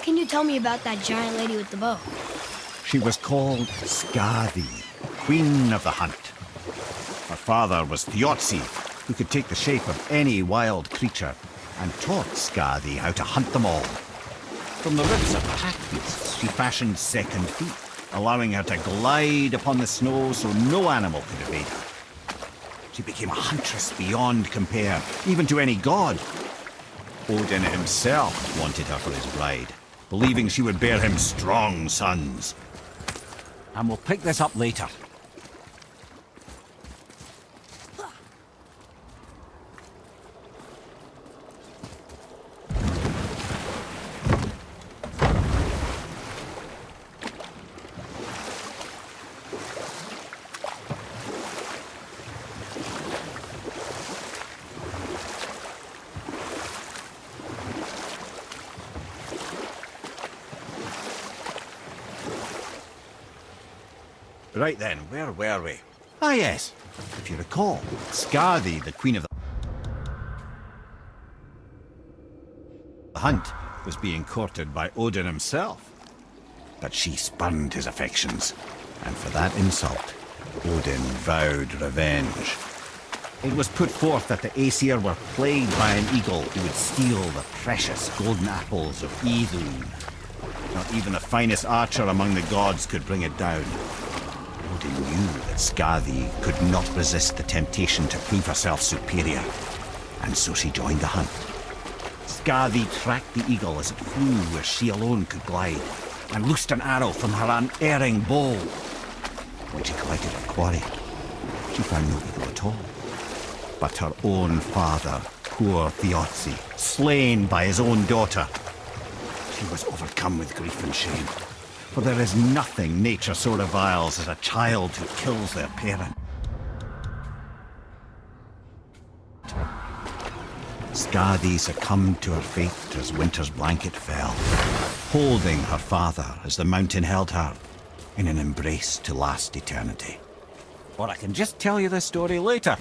can you tell me about that giant lady with the bow? She was called Skadi, Queen of the Hunt. Her father was Thiotzi, who could take the shape of any wild creature, and taught Skadi how to hunt them all. From the ribs of pack beasts, she fashioned second feet, allowing her to glide upon the snow so no animal could evade her. She became a huntress beyond compare, even to any god. Odin himself wanted her for his bride, believing she would bear him strong sons. And we'll pick this up later. Right then, where were we? Ah yes, if you recall, Skadi, the Queen of the Hunt, was being courted by Odin himself. But she spurned his affections, and for that insult, Odin vowed revenge. It was put forth that the Aesir were plagued by an eagle who would steal the precious golden apples of Idun. Not even the finest archer among the gods could bring it down. Odin knew that Skadi could not resist the temptation to prove herself superior, and so she joined the hunt. Skadi tracked the eagle as it flew where she alone could glide, and loosed an arrow from her unerring bow. When she collected her quarry, she found no eagle at all, but her own father, poor Thiotzi, slain by his own daughter. She was overcome with grief and shame. For there is nothing nature so reviles as a child who kills their parent. Skadi succumbed to her fate as winter's blanket fell, holding her father as the mountain held her in an embrace to last eternity. Or I can just tell you this story later.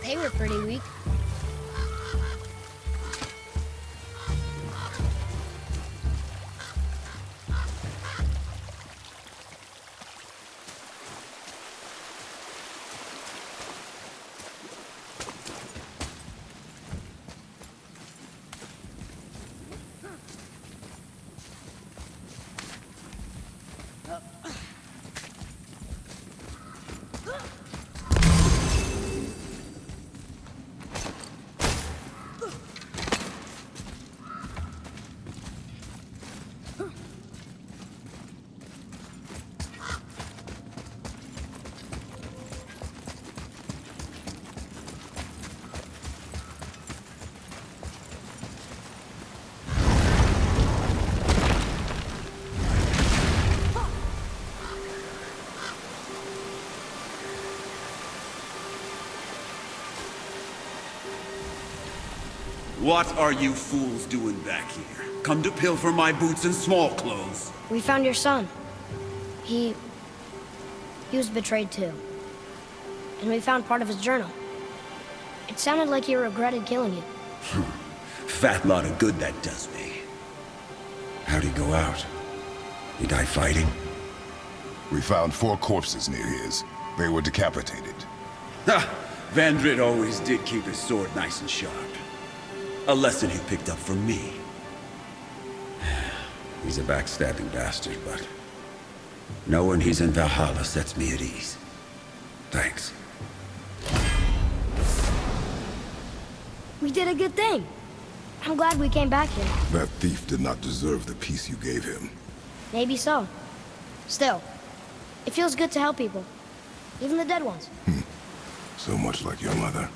They were pretty weak. What are you fools doing back here? Come to pilfer my boots and small clothes. We found your son. He was betrayed too. And we found part of his journal. It sounded like he regretted killing you. Fat lot of good that does me. How'd he go out? He die fighting? We found 4 corpses near his. They were decapitated. Ha! Vandrit always did keep his sword nice and sharp. A lesson he picked up from me. He's a backstabbing bastard, but knowing he's in Valhalla sets me at ease. Thanks. We did a good thing. I'm glad we came back here. That thief did not deserve the peace you gave him. Maybe so. Still, it feels good to help people. Even the dead ones. So much like your mother.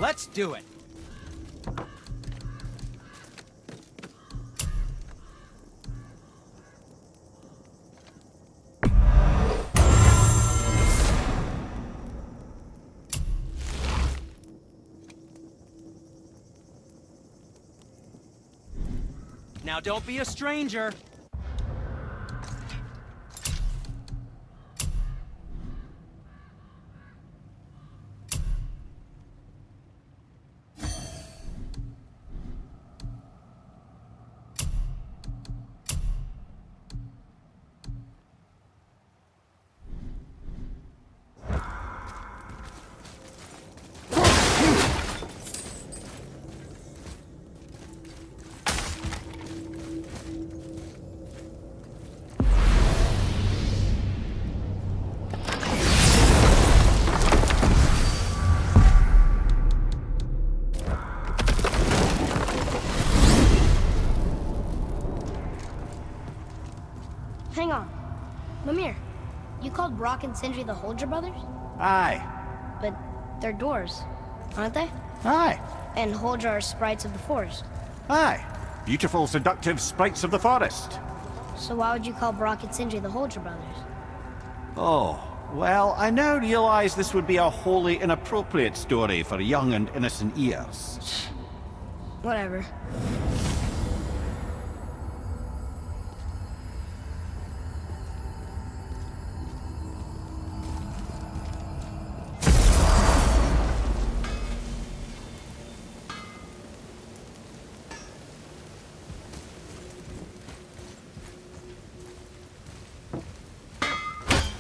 Let's do it. Now don't be a stranger. Hang on. Mimir, you called Brock and Sindri the Holger brothers? Aye. But they're doors, aren't they? Aye. And Holger are sprites of the forest. Aye. Beautiful, seductive sprites of the forest. So why would you call Brock and Sindri the Holger brothers? Oh, well, I now realize this would be a wholly inappropriate story for young and innocent ears. Whatever.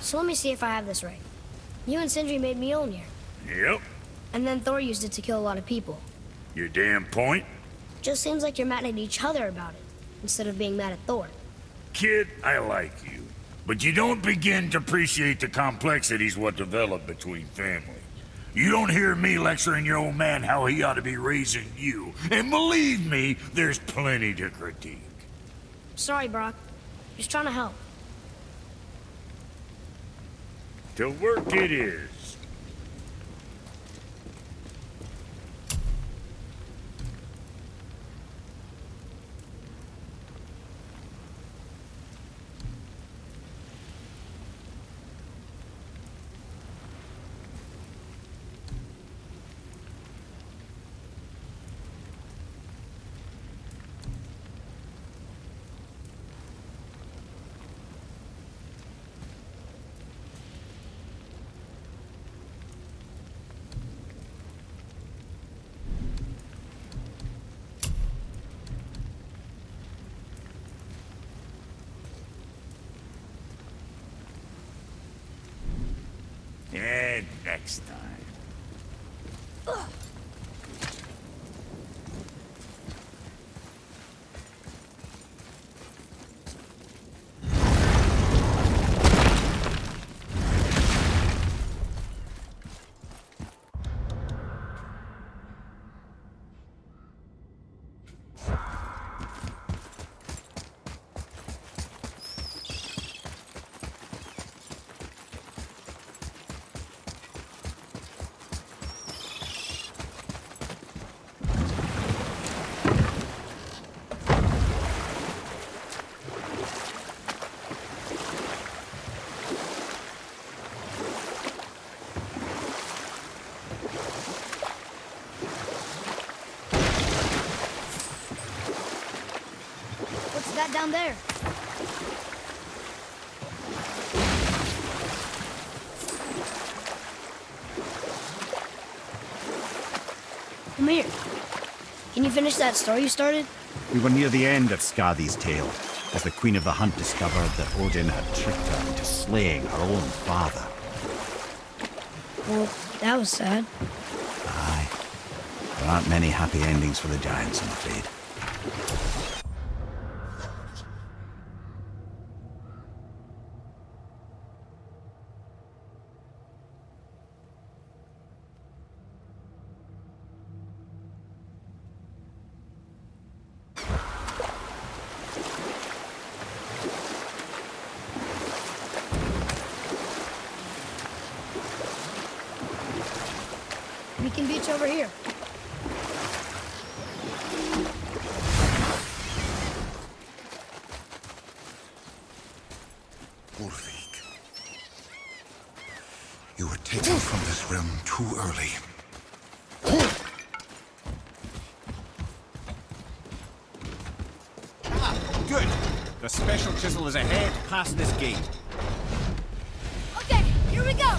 So let me see if I have this right. You and Sindri made Mjolnir, Yep. and then Thor used it to kill a lot of people. Your damn point? Just seems like you're mad at each other about it, instead of being mad at Thor. Kid, I like you. But you don't begin to appreciate the complexities what develop between families. You don't hear me lecturing your old man how he ought to be raising you. And believe me, there's plenty to critique. Sorry, Brock. Just trying to help. To work it is. And next time. What's that down there? Come here. Can you finish that story you started? We were near the end of Skadi's tale, as the Queen of the Hunt discovered that Odin had tricked her into slaying her own father. Well, that was sad. Aye. There aren't many happy endings for the giants, I'm afraid. We can beach over here. Ulvik. You were taken from this realm too early. Good. The special chisel is ahead past this gate. Okay, here we go!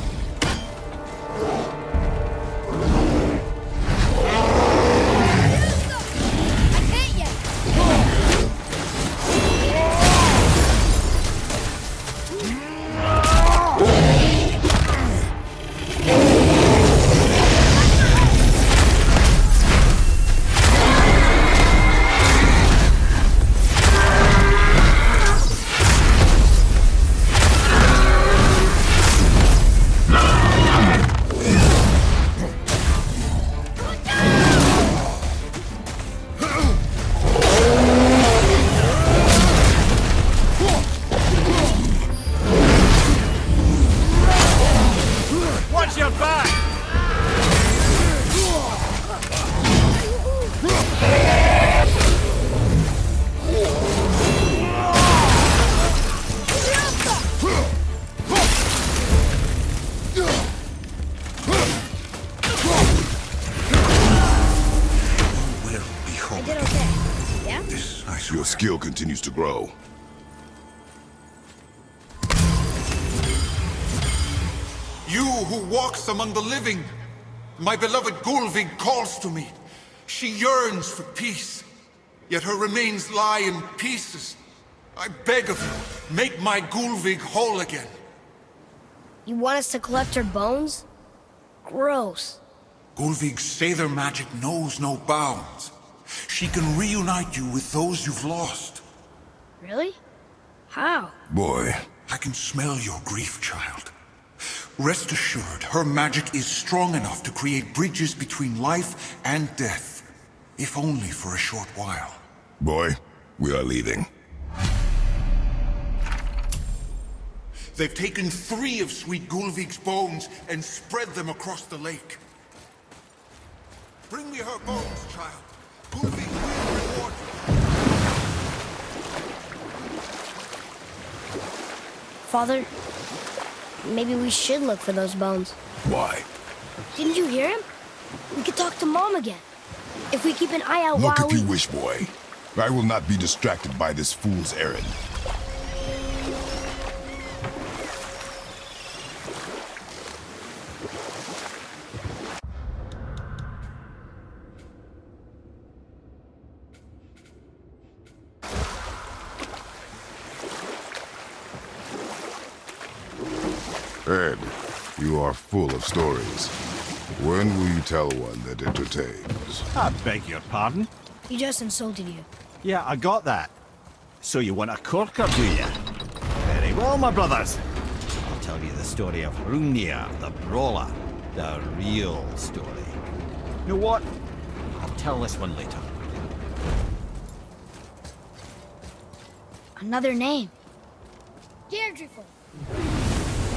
I can't yet! skill continues to grow. You who walks among the living, my beloved Gulvig calls to me. She yearns for peace, yet her remains lie in pieces. I beg of you, make my Gulvig whole again. You want us to collect her bones? Gross. Gulvig's Sather magic knows no bounds. She can reunite you with those you've lost. Really? How? Boy, I can smell your grief, child. Rest assured, her magic is strong enough to create bridges between life and death, if only for a short while. boy, we are leaving. They've taken 3 of Sweet Gulvig's bones and spread them across the lake. Bring me her bones, child. Gulvig will reward you. Father, maybe we should look for those bones. Why? Didn't you hear him? We could talk to Mom again. If we keep an eye out Look while if you wish, boy. I will not be distracted by this fool's errand. Ed, you are full of stories. When will you tell one that entertains? I beg your pardon? He just insulted you. Yeah, I got that. So you want a corker, do you? Very well, my brothers. I'll tell you the story of Hrungnir, the brawler. The real story. You know what? I'll tell this one later. Another name. Deirdreful.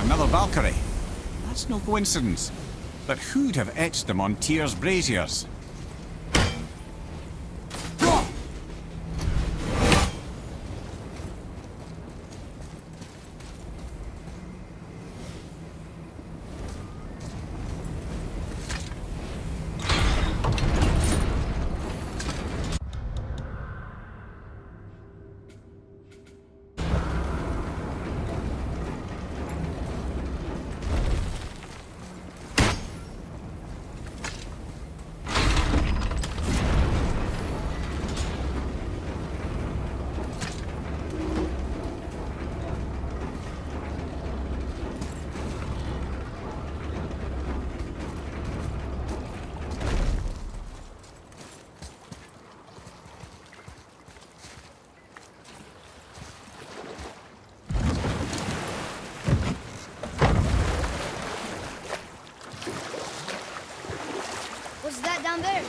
Another Valkyrie. That's no coincidence. But who'd have etched them on Tyr's braziers? What's that down there?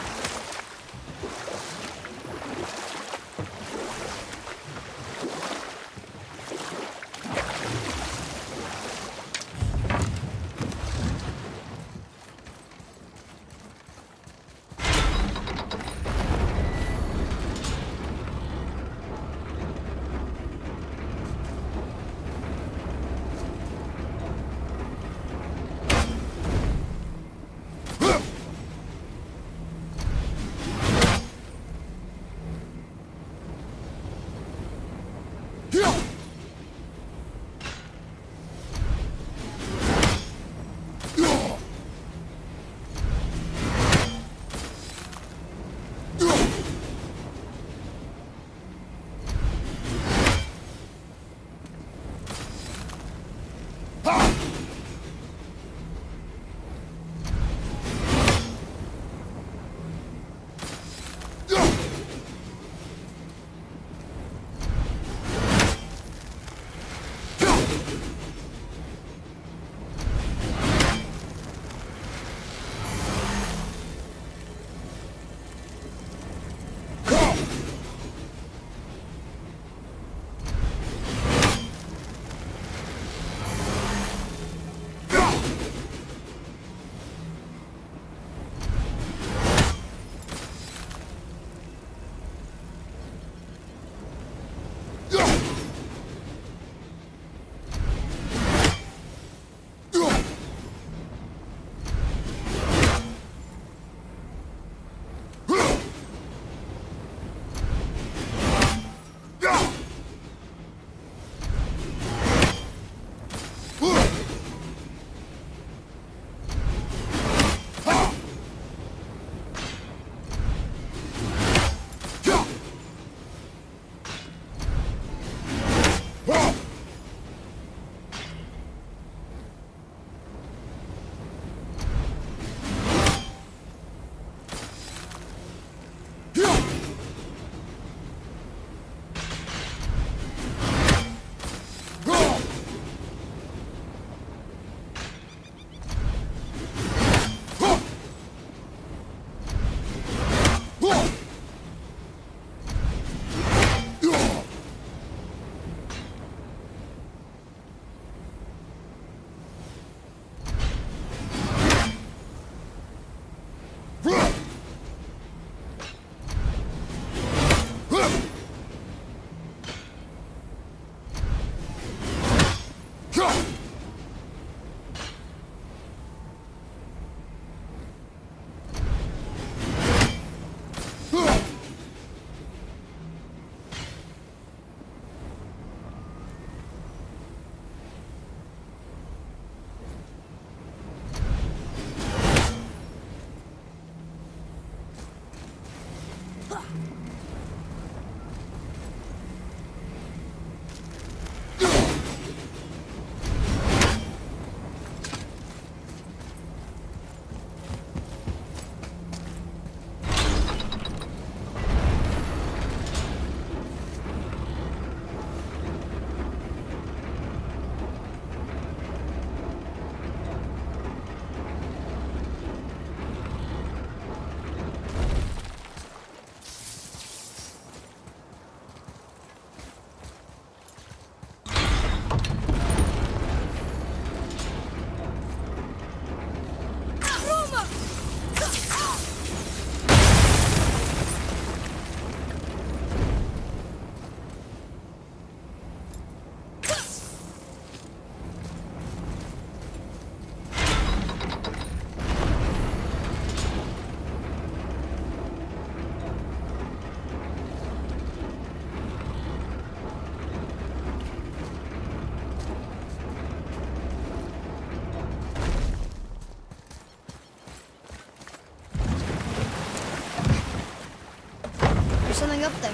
going up there?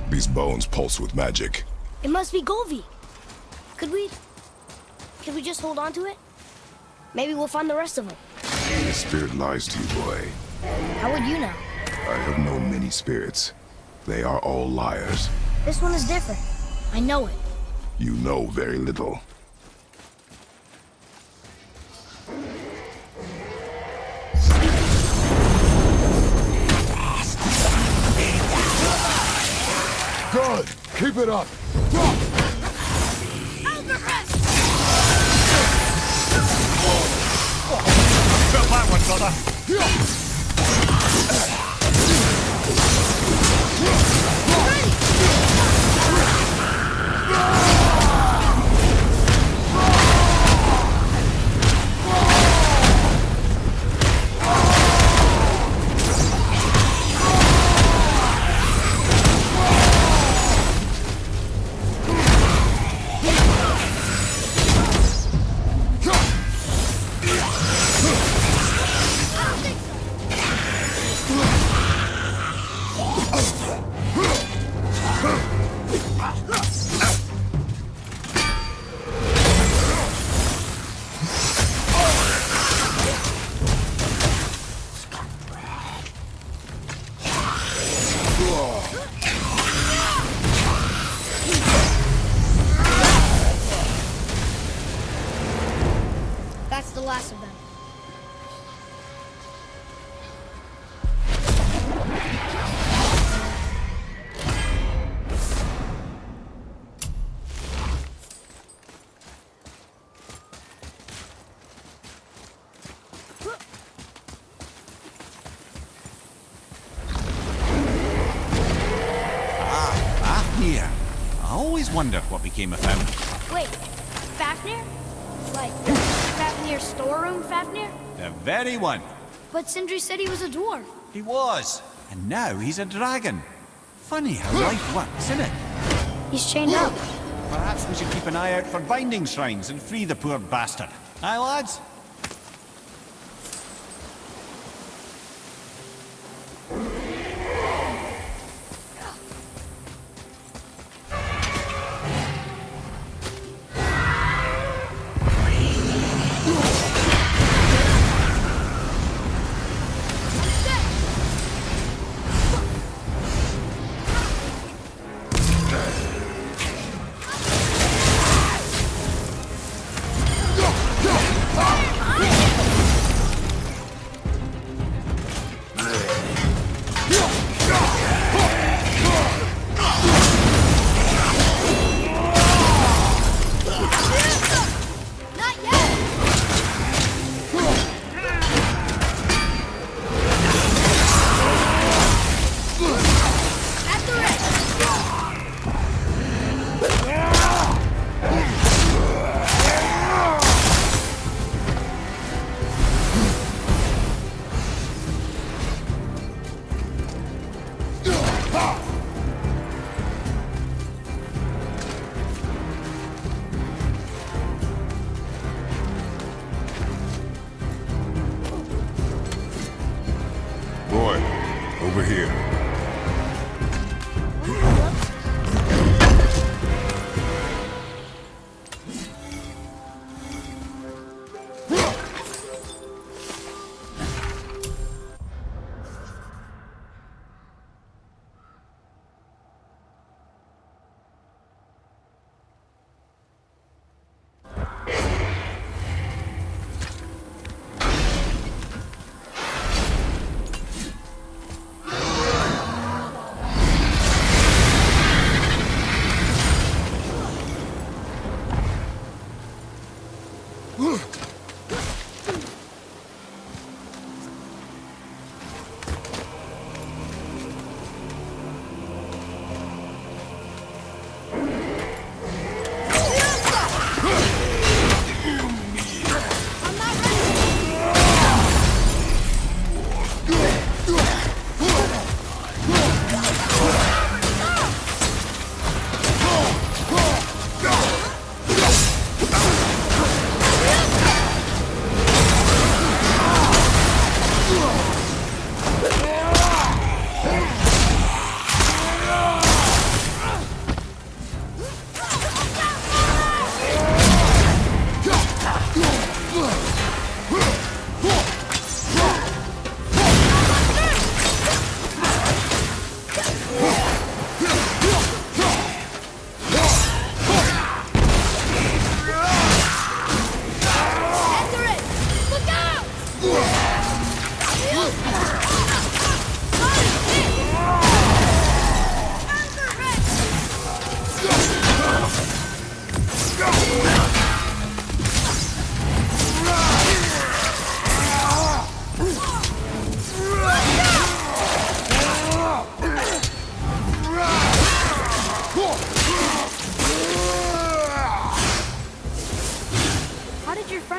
These bones pulse with magic. It must be Golvi. Could we just hold on to it? Maybe we'll find the rest of them. The spirit lies to you, boy. How would you know? I have known many spirits. They are all liars. This one is different. I know it. You know very little. Good! Keep it up! Got that one, brother. That's the last of them. Fafnir. I always wondered what became of him. Wait, Fafnir? Like, Fafnir's storeroom Fafnir? The very one. But Sindri said he was a dwarf. He was. And now he's a dragon. Funny how life works, isn't it? He's chained up. Perhaps we should keep an eye out for binding shrines and free the poor bastard. Aye, lads? Ah!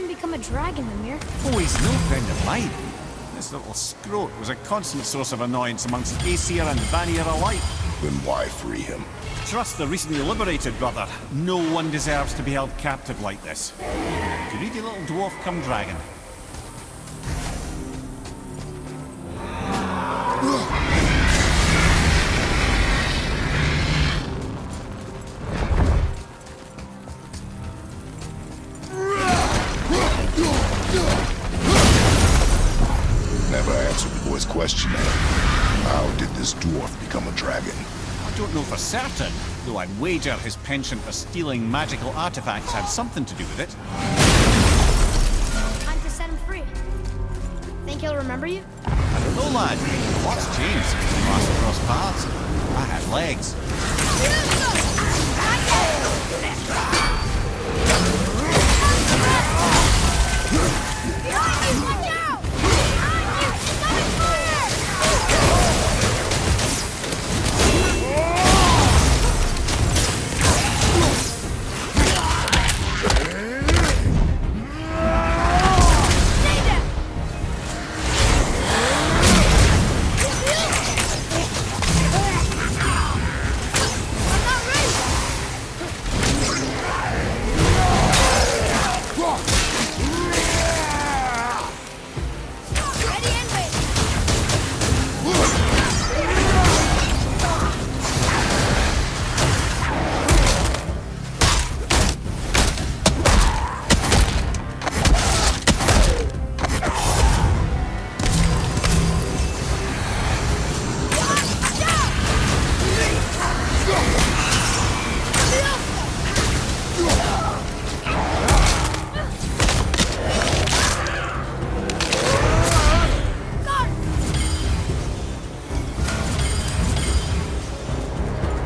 one become a dragon, Mimir? Oh, he's no friend of mine. This little scrote was a constant source of annoyance amongst Aesir and Vanir alike. Then why free him? Trust the recently liberated, brother. No one deserves to be held captive like this. Greedy little dwarf come dragon. Never answered the boy's question. How did this dwarf become a dragon? I don't know for certain, though I'd wager his penchant for stealing magical artifacts had something to do with it. Time to set him free. Think he'll remember you? I don't know, lad. What's changed since we last crossed paths? I had legs.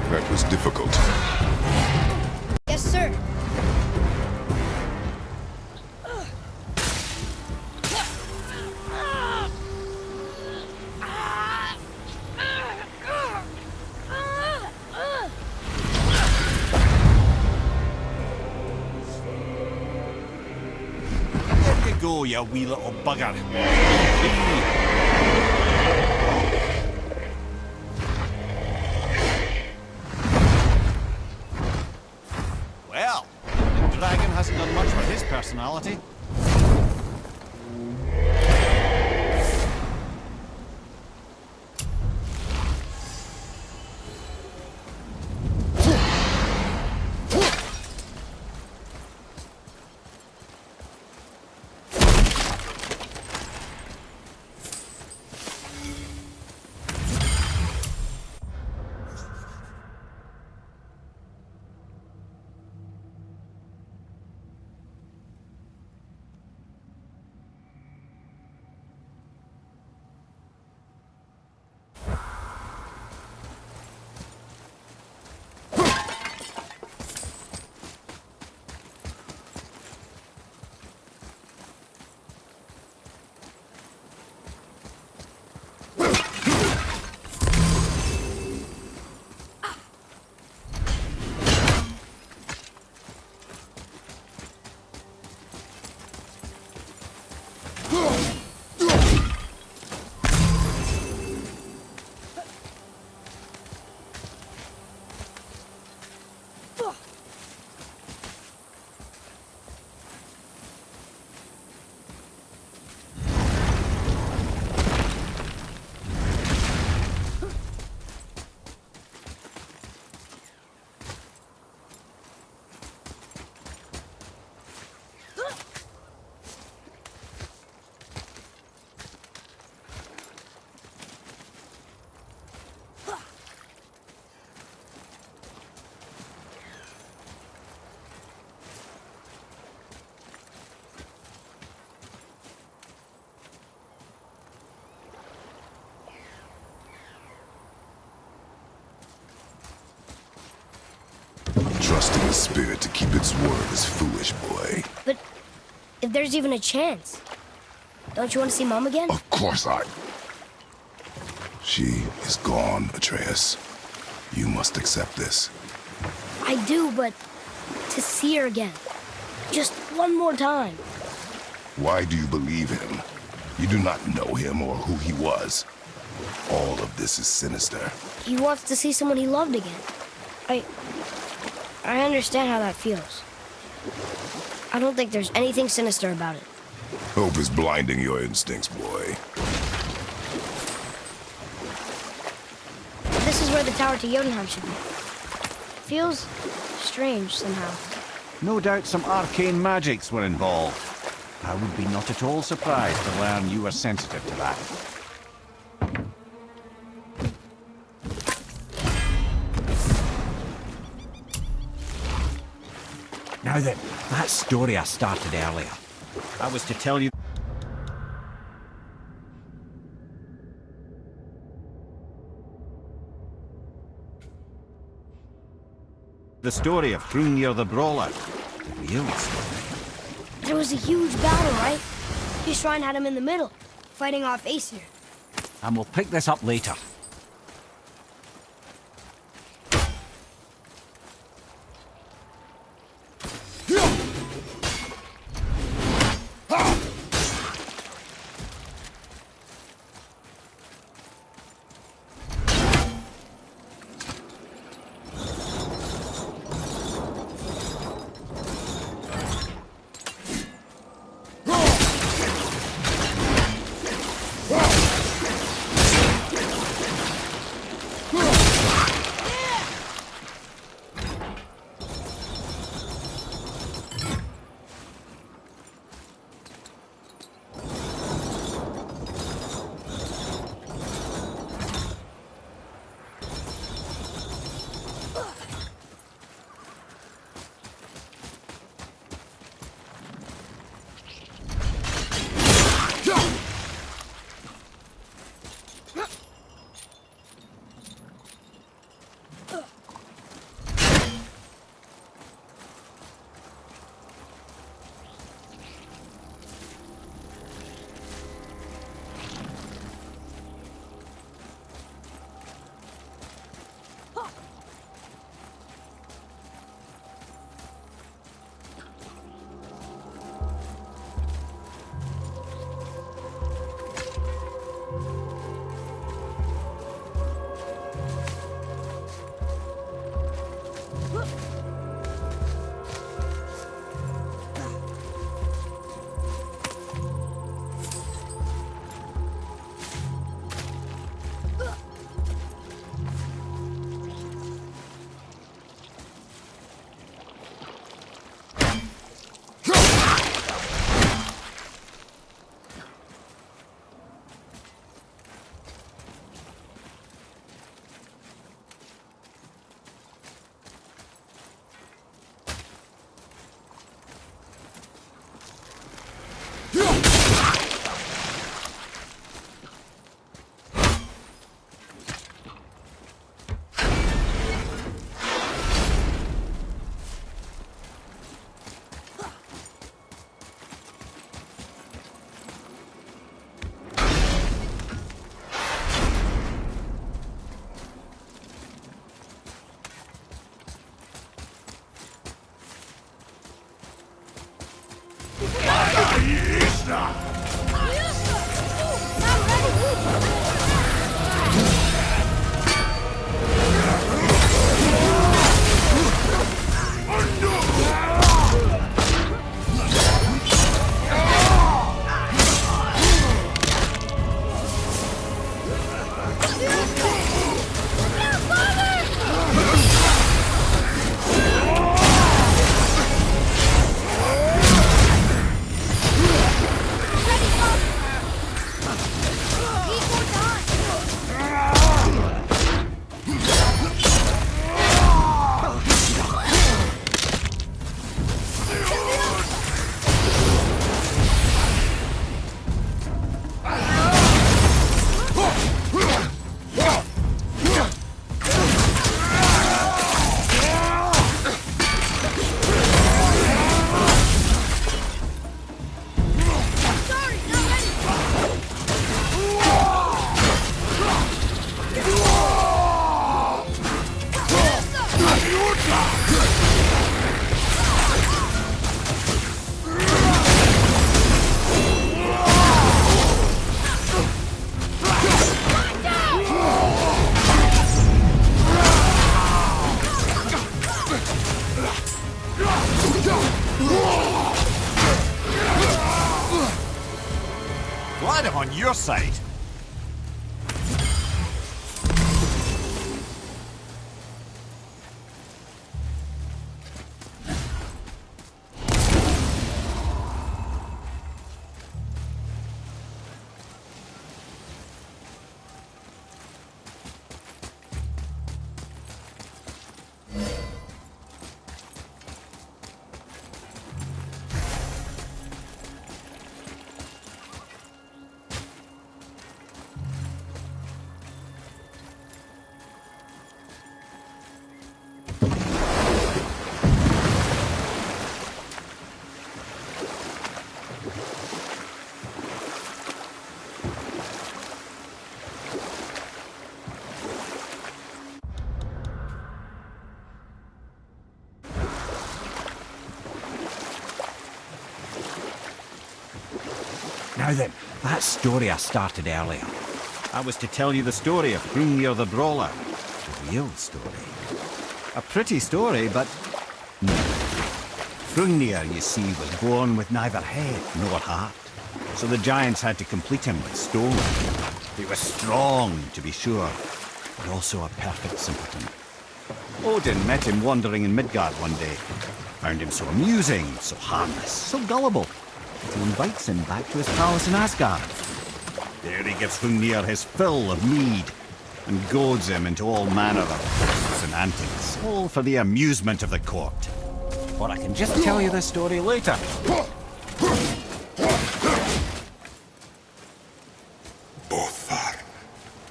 That was difficult. Yes, sir. There you go, you wee little bugger. Well, the dragon hasn't done much for his personality. Trusting the spirit to keep its word is foolish, boy. But if there's even a chance, don't you want to see Mom again? Of course I... She is gone, Atreus. You must accept this. I do, but to see her again, just one more time. Why do you believe him? You do not know him or who he was. All of this is sinister. He wants to see someone he loved again. I understand how that feels. I don't think there's anything sinister about it. Hope is blinding your instincts, boy. This is where the tower to Jotunheim should be. Feels strange somehow. No doubt some arcane magics were involved. I would be not at all surprised to learn you were sensitive to that. Now then, that story I started earlier, I was to tell you... the story of Hrungnir the Brawler. The real story. There was a huge battle, right? His shrine had him in the middle, fighting off Aesir. And we'll pick this up later. on your side. Now then, that story I started earlier. I was to tell you the story of Hrungnir the Brawler. The real story. A pretty story, but no. Hrungnir, you see, was born with neither head nor heart. So the giants had to complete him with stone. He was strong, to be sure, but also a perfect simpleton. Odin met him wandering in Midgard one day. Found him so amusing, so harmless, so gullible. He invites him back to his palace in Asgard. There he gives Hrungnir his fill of mead, and goads him into all manner of twists and antics, all for the amusement of the court. Or I can just tell you this story later. Bothar.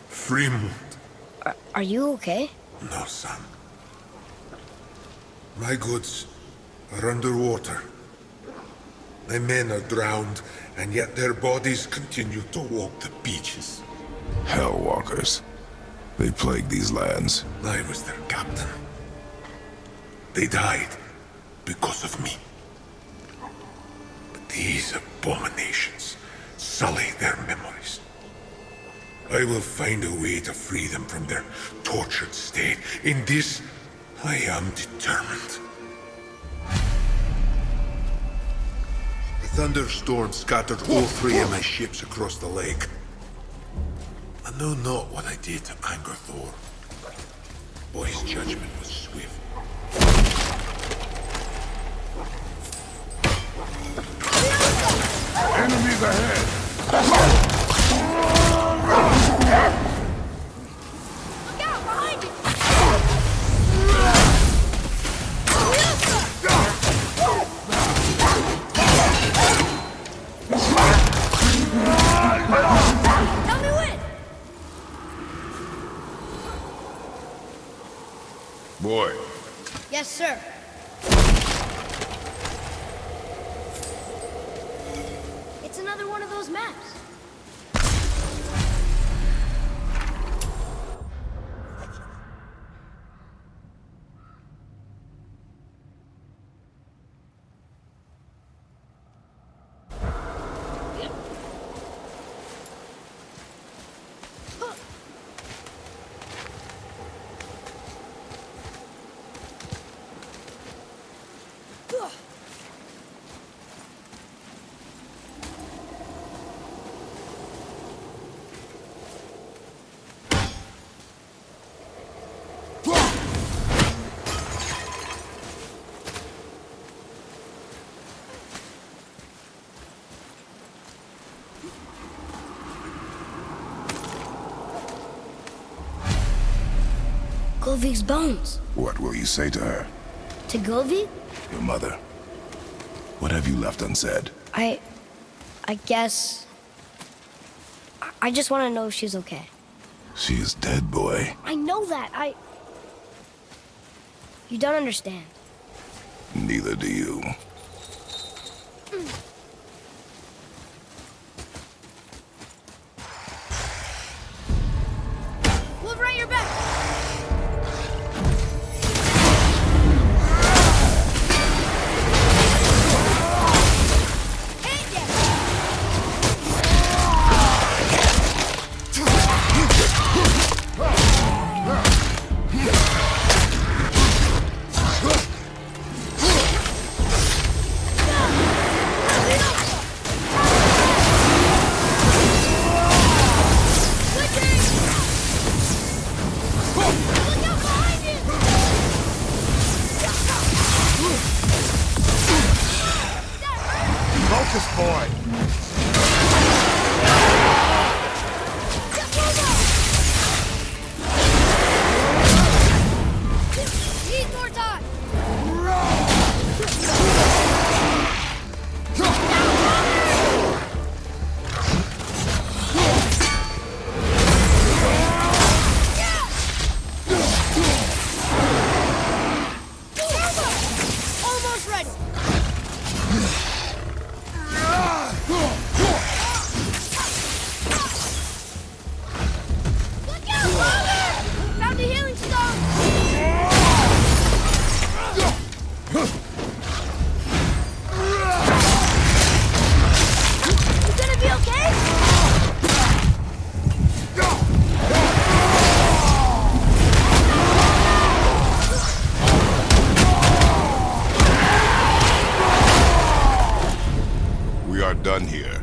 Frimund. Are you okay? No, son. My goods are underwater. My men are drowned, and yet their bodies continue to walk the beaches. Hellwalkers. They plague these lands. I was their captain. They died because of me. But these abominations sully their memories. I will find a way to free them from their tortured state. In this, I am determined. A thunderstorm scattered all 3 of my ships across the lake. I know not what I did to anger Thor. But his judgment was swift. Enemies ahead! Look out, behind you! Tell me when! Boy, Yes, sir. It's another one of those maps. Golvik's bones. what will you say to her? To Golvik? Your mother? What have you left unsaid? I guess... I just want to know if she's okay. She is dead, boy. I know that. You don't understand. Neither do you. Move right your back. Hit ya. this boy! Need more time! Almost ready! Look out, Father! Found a healing stone! You gonna be okay? We are done here.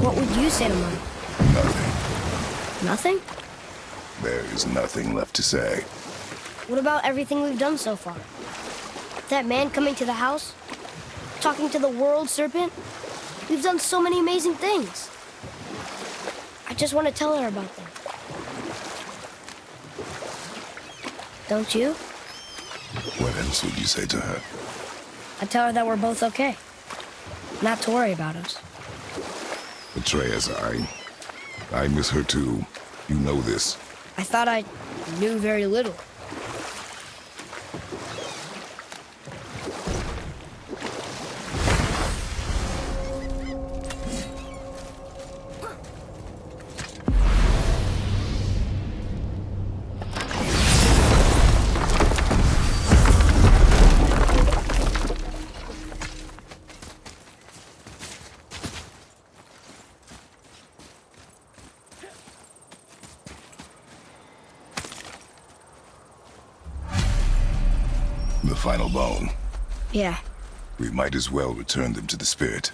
What would you say to Mom? Nothing. Nothing? There is nothing left to say. What about everything we've done so far? That man coming to the house? Talking to the world serpent? We've done so many amazing things. I just want to tell her about them. Don't you? What else would you say to her? I tell her that we're both okay. Not to worry about us. Atreus, I miss her too. You know this. I thought I knew very little. The final bone. Yeah. We might as well return them to the spirit.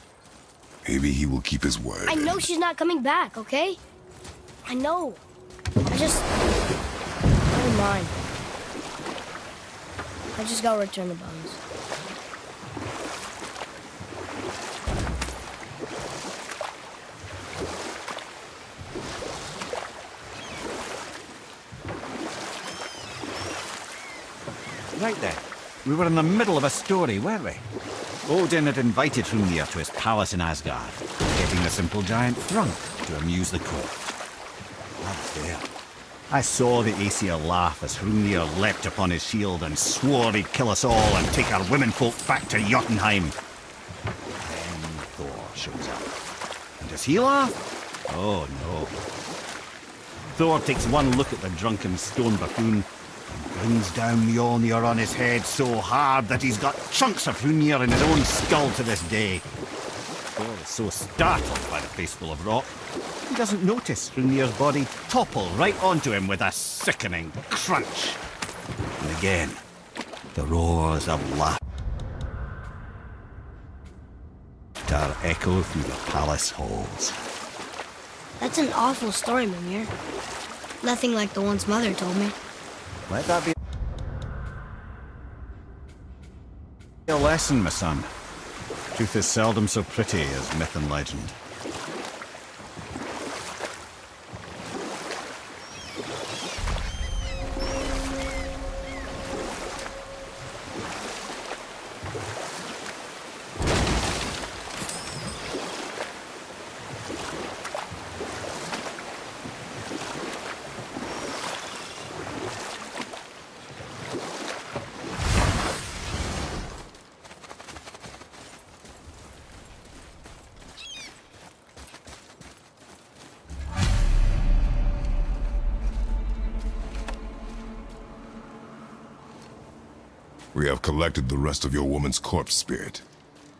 Maybe he will keep his word. I know she's not coming back, okay? I know. I just... Never mind. I just gotta return the bones. Right then. We were in the middle of a story, weren't we? Odin had invited Hrungnir to his palace in Asgard, getting the simple giant drunk to amuse the court. I was there. I saw the Aesir laugh as Hrungnir leapt upon his shield and swore he'd kill us all and take our womenfolk back to Jotunheim. Then Thor shows up. And does he laugh? Oh no. Thor takes one look at the drunken stone buffoon and brings down Mjolnir on his head so hard that he's got chunks of Hrungnir in his own skull to this day. Thor is so startled by the face full of rock, he doesn't notice Hrungnir's body topple right onto him with a sickening crunch. And again, the roars of laughter echo through the palace halls. That's an awful story, Mimir. Nothing like the ones Mother told me. Let that be a lesson, my son. Truth is seldom so pretty as myth and legend. We have collected the rest of your woman's corpse spirit.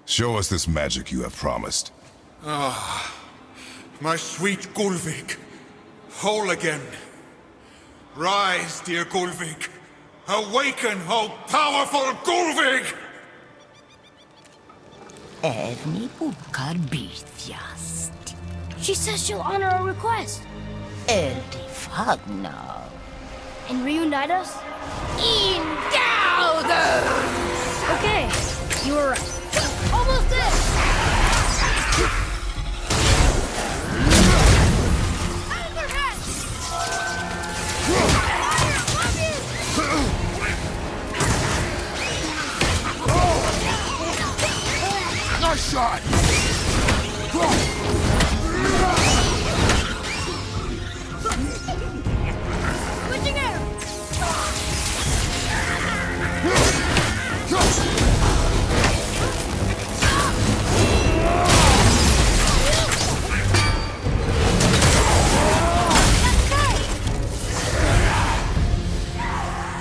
Show us this magic you have promised. My sweet Gulvik, whole again. Rise, dear Gulvik. Awaken, O powerful Gulvik! Erni bukar bitjast. She says she'll honor our request Erdi fagnar. and reunite us. Ingauder! Okay, you were right. Almost there! Out of their heads! Nice shot! Switching out!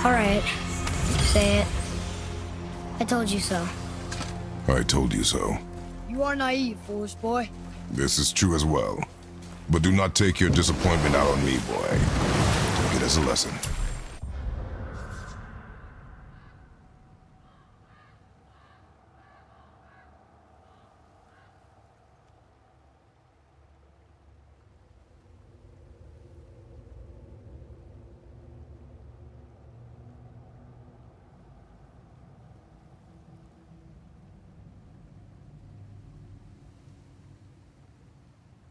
Alright. Say it. I told you so. I told you so. You are naive, foolish boy. This is true as well. But do not take your disappointment out on me, boy. Take it as a lesson.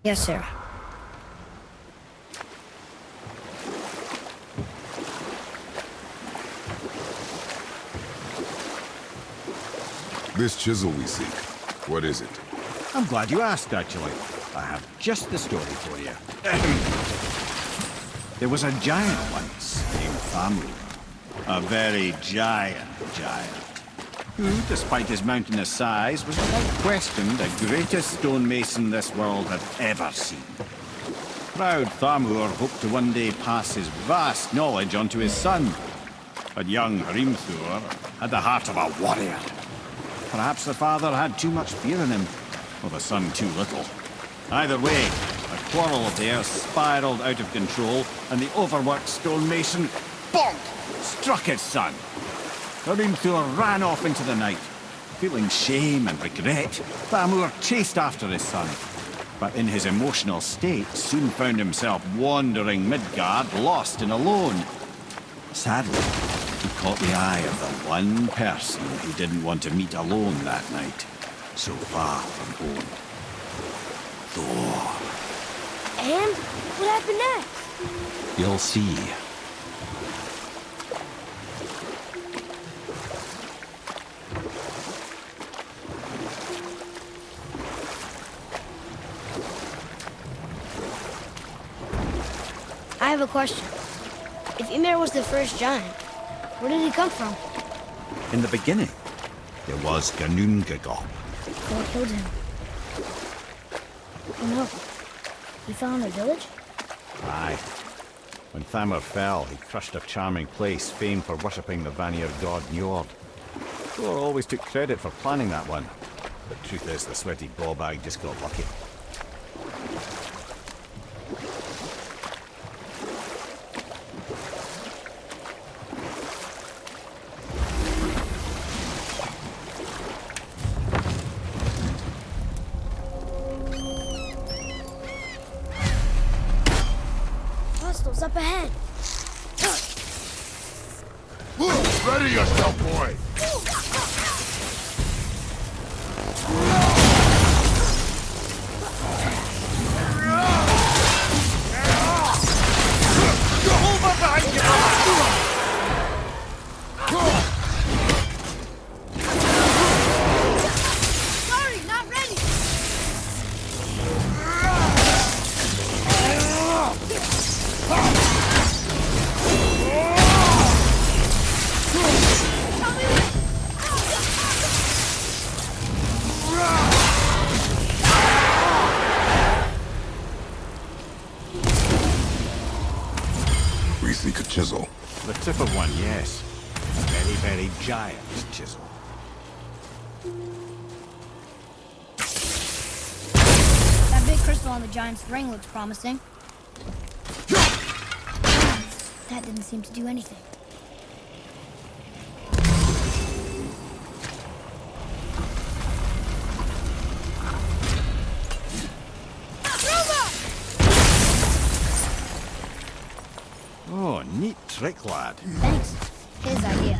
Yes, sir. This chisel we seek, what is it? I'm glad you asked, actually. I have just the story for you. There was a giant once named Thamur. A very giant, who, despite his mountainous size, was without question the greatest stonemason this world had ever seen. Proud Thamur hoped to one day pass his vast knowledge on to his son. But young Hrimthur had the heart of a warrior. Perhaps the father had too much fear in him, or the son too little. Either way, a quarrel of theirs spiraled out of control, and the overworked stonemason, bonk, struck his son. Hrimthur ran off into the night. Feeling shame and regret, Thamur chased after his son. But in his emotional state, soon found himself wandering Midgard, lost and alone. Sadly, he caught the eye of the one person he didn't want to meet alone that night, so far from home. Thor. And what happened next? You'll see. I have a question. If Ymir was the first giant, where did he come from? In the beginning, there was Ganungagop. What killed him? Oh no. He fell in a village? Aye. When Thamur fell, he crushed a charming place famed for worshipping the Vanir god Njord. Thor always took credit for planning that one. The truth is, the sweaty ballbag just got lucky. Hostiles up ahead. Ready yourself, boy! Sorry, not ready. We seek a chisel. The tip of one, yes. A very, very giant chisel. That big crystal on the giant's ring looks promising. That didn't seem to do anything. Oh, neat trick, lad. Thanks. His idea.